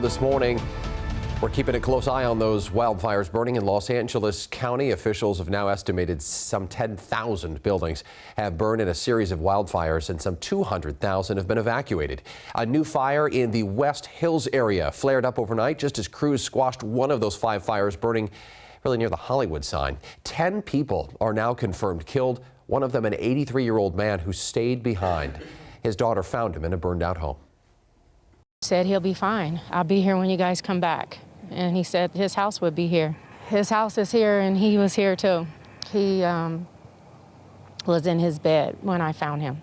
This morning, we're keeping a close eye on those wildfires burning in Los Angeles County. Officials have now estimated some 10,000 buildings have burned in a series of wildfires, and some 200,000 have been evacuated. A new fire in the West Hills area flared up overnight just as crews squashed one of those 5 fires burning really near the Hollywood sign. 10 people are now confirmed killed, one of them an 83-year-old man who stayed behind. His daughter found him in a burned-out home. Said he'll be fine. I'll be here when you guys come back. And he said his house would be here. His house is here and he was here too. He was in his bed when I found him.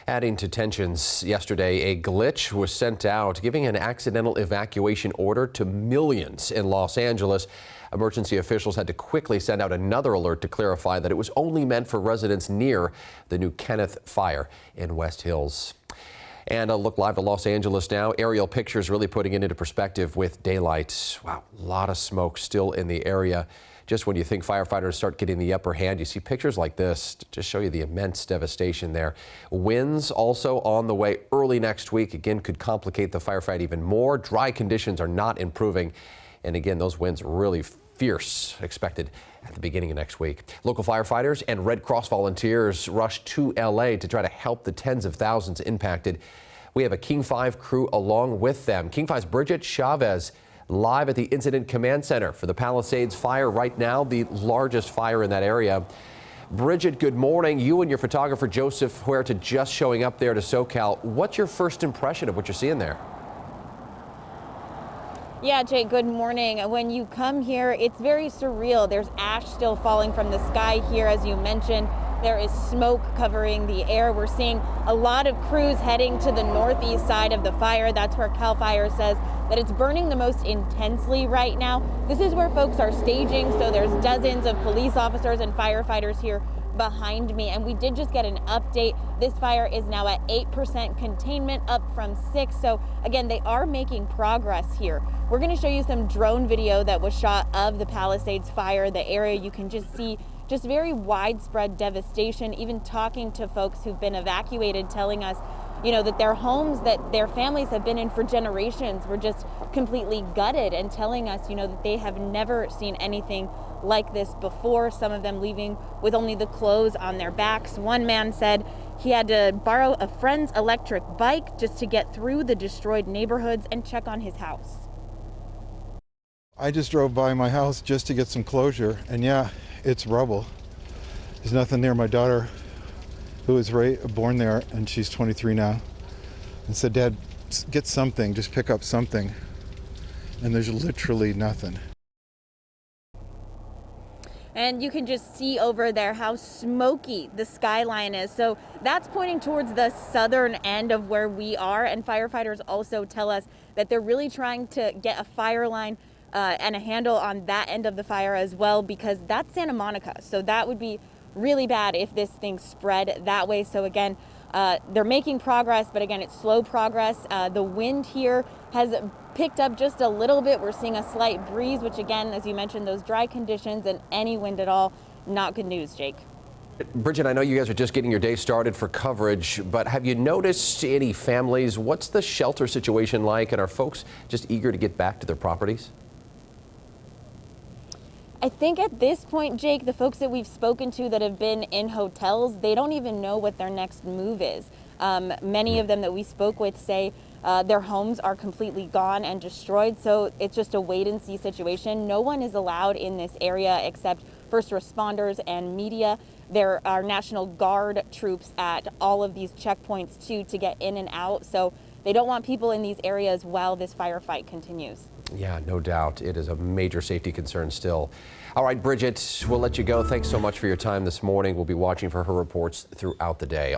Adding to tensions yesterday, a glitch was sent out giving an accidental evacuation order to millions in Los Angeles. Emergency officials had to quickly send out another alert to clarify that it was only meant for residents near the new Kenneth fire in West Hills. And a look live to Los Angeles now. Aerial pictures really putting it into perspective with daylight. Wow, a lot of smoke still in the area. Just when you think firefighters start getting the upper hand, you see pictures like this to just show you the immense devastation there. Winds also on the way early next week. Again, could complicate the firefight even more. Dry conditions are not improving. And again, those winds really fierce expected at the beginning of next week. Local firefighters and Red Cross volunteers rushed to LA to try to help the tens of thousands impacted. We have a King 5 crew along with them. King 5's Bridget Chavez live at the Incident Command Center for the Palisades fire right now, the largest fire in that area. Bridget, good morning. You and your photographer Joseph Huerta just showing up there to SoCal. What's your first impression of what you're seeing there? Yeah, Jake, good morning. When you come here, it's very surreal. There's ash still falling from the sky here, as you mentioned. There is smoke covering the air. We're seeing a lot of crews heading to the northeast side of the fire. That's where CAL FIRE says that it's burning the most intensely right now. This is where folks are staging, so there's dozens of police officers and firefighters here behind me, and we did just get an update. This fire is now at 8% containment, up from 6. So again, they are making progress here. We're going to show you some drone video that was shot of the Palisades fire, the area. You can just see just very widespread devastation. Even talking to folks who've been evacuated, telling us, that their homes that their families have been in for generations were just completely gutted, and telling us, that they have never seen anything like this before. Some of them leaving with only the clothes on their backs. One man said he had to borrow a friend's electric bike just to get through the destroyed neighborhoods and check on his house. I just drove by my house just to get some closure, and yeah, it's rubble. There's nothing there. My daughter, who was born there, and she's 23 now, and said, "Dad, get something, just pick up something." And there's literally nothing. And you can just see over there how smoky the skyline is. So that's pointing towards the southern end of where we are. And firefighters also tell us that they're really trying to get a fire line and a handle on that end of the fire as well, because that's Santa Monica. So that would be really bad if this thing spread that way. So again, they're making progress, but again, it's slow progress. The wind here has picked up just a little bit. We're seeing a slight breeze, which again, as you mentioned, those dry conditions and any wind at all, not good news, Jake. Bridget, I know you guys are just getting your day started for coverage, but have you noticed any families? What's the shelter situation like, and are folks just eager to get back to their properties? I think at this point, Jake, the folks that we've spoken to that have been in hotels, they don't even know what their next move is. Many of them that we spoke with say their homes are completely gone and destroyed, so it's just a wait-and-see situation. No one is allowed in this area except first responders and media. There are National Guard troops at all of these checkpoints, too, to get in and out, so they don't want people in these areas while this firefight continues. Yeah, no doubt. It is a major safety concern still. All right, Bridget, we'll let you go. Thanks so much for your time this morning. We'll be watching for her reports throughout the day.